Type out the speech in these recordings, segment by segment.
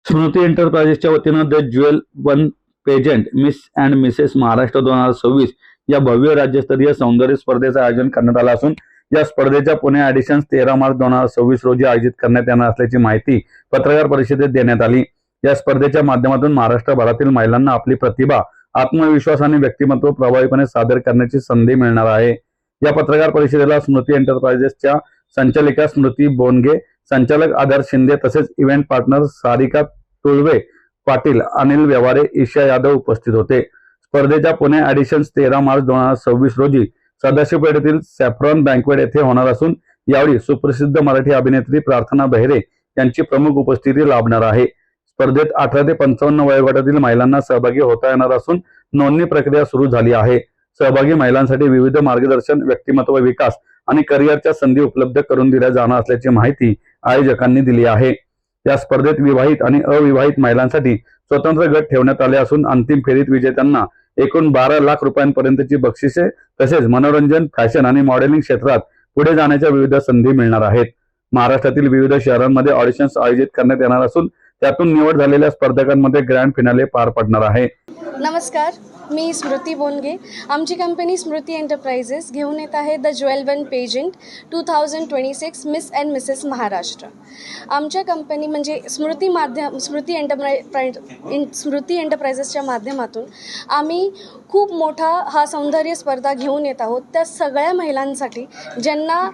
स्मृती एंटरप्राइजेसच्या वतीनं the jewel one pageant miss and Mrs Maharashtra 2026 या भव्य राज्यस्तरीय सौंदर्य स्पर्धेचं आयोजन करण्यात आलं असून या स्पर्धेच्या पुणे ऑडिशन्स 13 मार्च 2026 रोजी आयोजित करण्यात येणार असल्याची माहिती पत्रकार परिषदेत देण्यात आली। या स्पर्धेच्या माध्यमातून महाराष्ट्रभरातील महिलांना आपली प्रतिभा, आत्मविश्वास आणि व्यक्तिमत्व प्रभावीपणे सादर करण्याची संधी मिळणार आहे। या पत्रकार परिषदेला स्मृती एंटरप्राइजेसच्या संचालिका स्मृती बोनगे, संचालक आधार शिंदे तसेच इव्हेंट पार्टनर सारिका तुळवे पाटील, अनिल व्यवहारे, ईशा यादव उपस्थित होते। स्पर्धेच्या पुणे ऑडिशन्स 13 मार्च 2026 रोजी सदाशिवपेठेतील सॅफ्रॉन बँक्वेट येथे होणार असून यावेळी सुप्रसिद्ध मराठी अभिनेत्री प्रार्थना बहिरे यांची प्रमुख उपस्थिती लाभणार आहे। स्पर्धेत 18 ते 55 वयोगटातील महिलांना सहभागी होता येणार असून नोंदणी प्रक्रिया सुरू झाली आहे। सहभागी महिलांसाठी विविध मार्गदर्शन, व्यक्तिमत्व विकास आणि करिअरच्या संधी उपलब्ध करून दिल्या जाणार असल्याची माहिती आयोजकांनी दिली आहे। या स्पर्धेत विवाहित आणि अविवाहित महिलांसाठी स्वतंत्र गट ठेवण्यात आले असून अंतिम फेरीत विजेत्यांना एकूण 12 लाख रुपयांपर्यंतची बक्षिसे तसेच मनोरंजन, फॅशन आणि मॉडेलिंग क्षेत्रात पुढे जाण्याच्या विविध संधी मिळणार आहेत। महाराष्ट्रातील विविध शहरांमध्ये ऑडिशन्स आयोजित करण्यात येणार असून त्यातून निवड झालेल्या स्पर्धकांमध्ये ग्रँड फिनाले पार पडणार आहे। नमस्कार, मी स्मृती बोनगे। आमची कंपनी स्मृती एंटरप्राइजेस घेऊन येत आहे the jewel one pageant 2026 miss and Mrs Maharashtra. आमच्या कंपनी म्हणजे स्मृती एंटरप्राइजेसच्या माध्यमातून आम्ही खूप मोठा हा सौंदर्य स्पर्धा घेऊन येत आहोत। त्या सगळ्या महिलांसाठी ज्यांना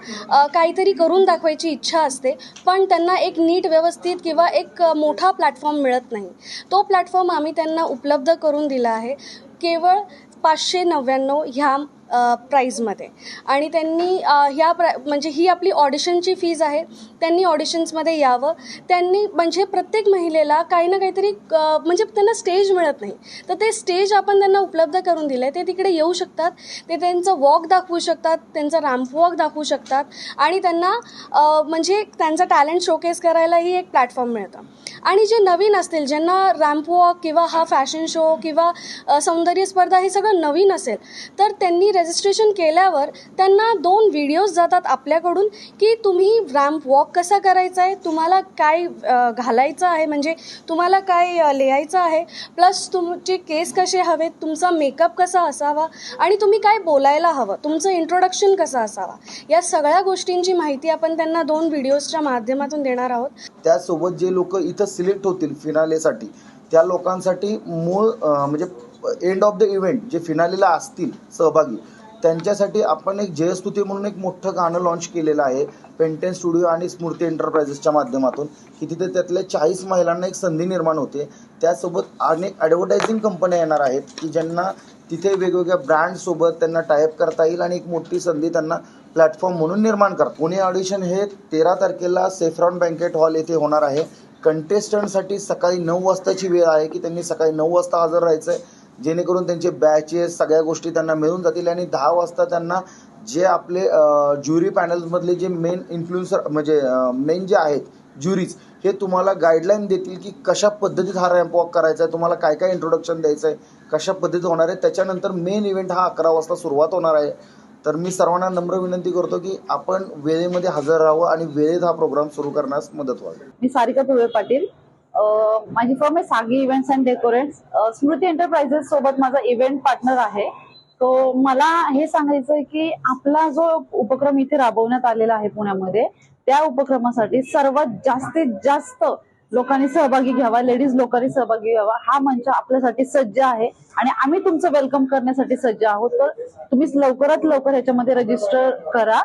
काहीतरी करून दाखवायची इच्छा असते पण त्यांना एक नीट व्यवस्थित किंवा एक मोठा प्लॅटफॉर्म मिळत नाही, तो प्लॅटफॉर्म आम्ही त्यांना उपलब्ध करून दिला आहे केवळ 599 ह्या प्राईजमध्ये। आणि त्यांनी म्हणजे ही आपली ऑडिशनची फीज आहे। त्यांनी ऑडिशन्समध्ये यावं, त्यांनी म्हणजे प्रत्येक महिलेला काही ना काहीतरी म्हणजे त्यांना स्टेज मिळत नाही, तर ते स्टेज आपण त्यांना उपलब्ध करून दिलं आहे। ते तिकडे येऊ शकतात, ते त्यांचं वॉक दाखवू शकतात, त्यांचा रॅम्प वॉक दाखवू शकतात आणि त्यांना म्हणजे त्यांचा टॅलेंट शोकेस करायलाही एक प्लॅटफॉर्म मिळतं। आणि जे नवीन असतील, ज्यांना रॅम्प वॉक किंवा हा फॅशन शो किंवा सौंदर्य स्पर्धा हे सगळं नवीन असेल, तर त्यांनी रजिस्ट्रेशन केल्यावर त्यांना 2 व्हिडिओज जातात आपल्याकडून की तुम्ही रॅम्प वॉक कसा करायचा आहे, तुम्हाला काय घालायचं आहे, म्हणजे तुम्हाला काय लिहायचं आहे, प्लस तुमचे केस कसे हवेत, तुमचा मेकअप कसा असावा आणि तुम्ही काय बोलायला हवं, तुमचं इंट्रोडक्शन कसं असावा, या सगळ्या गोष्टींची माहिती आपण त्यांना 2 व्हिडिओजच्या माध्यमातून देणार आहोत। त्यासोबत जे लोक इथं सिलेक्ट होतील फिनालेसाठी, त्या लोकांसाठी मूळ म्हणजे एंड ऑफ द इव्हेंट जे फिनालेला असतील सहभागी, त्यांच्यासाठी आपण एक जयस्तुती म्हणून एक मोठं गाणं लॉन्च केलेलं आहे पेंटेन स्टुडिओ आणि स्मृती एंटरप्राइजेसच्या माध्यमातून, की तिथे त्यातल्या 40 महिलांना एक संधी निर्माण होते। त्यासोबत अनेक ॲडव्हर्टायझिंग कंपन्या येणार आहेत की ज्यांना तिथे वेगवेगळ्या ब्रँडसोबत त्यांना टायअप करता येईल आणि एक मोठी संधी त्यांना प्लॅटफॉर्म म्हणून निर्माण करतात। पुणे ऑडिशन हे 13 तारखेला सेफ्रॉन बँकेट हॉल येथे होणार आहे। कंटेस्टंटसाठी सकाळी 9 वाजताची वेळ आहे की त्यांनी सकाळी 9 वाजता हजर राहायचं आहे, जेणेकरून त्यांचे बॅचेस सगळ्या गोष्टी त्यांना मिळून जातील आणि 10 वाजता त्यांना जे आपले ज्युरी पॅनल्समधले जे मेन इन्फ्लुएन्सर म्हणजे मेन जे आहेत ज्युरीज, हे तुम्हाला गाईडलाईन देतील की कशा पद्धतीत हा रॅम्प वॉक करायचा आहे, तुम्हाला काय काय इंट्रोडक्शन द्यायचं आहे, कशा पद्धतीत होणार आहे। त्याच्यानंतर मेन इव्हेंट हा 11 वाजता सुरुवात होणार आहे। तर मी सर्वांना नम्र विनंती करतो की आपण वेळेमध्ये हजर राहावं आणि वेळेत हा प्रोग्राम सुरू करण्यास मदत व्हावी। मी सारिका तुळवे पाटील, माझी फर्म आहे सागी events and decorates. Smriti enterprises सोबत माझा इव्हेंट पार्टनर आहे। तो मला हे सांगायचं आहे की आपला जो उपक्रम इथे राबवण्यात आलेला आहे पुण्यामध्ये, त्या उपक्रमासाठी सर्वात जास्तीत जास्त लोकांनी सहभागी घ्यावा, लेडीज लोकांनी सहभागी घ्यावा। हा मंच आपल्यासाठी सज्ज आहे आणि आम्ही तुमचं वेलकम करण्यासाठी सज्ज आहोत। तर तुम्ही लवकरात लवकर याच्यामध्ये रजिस्टर करा।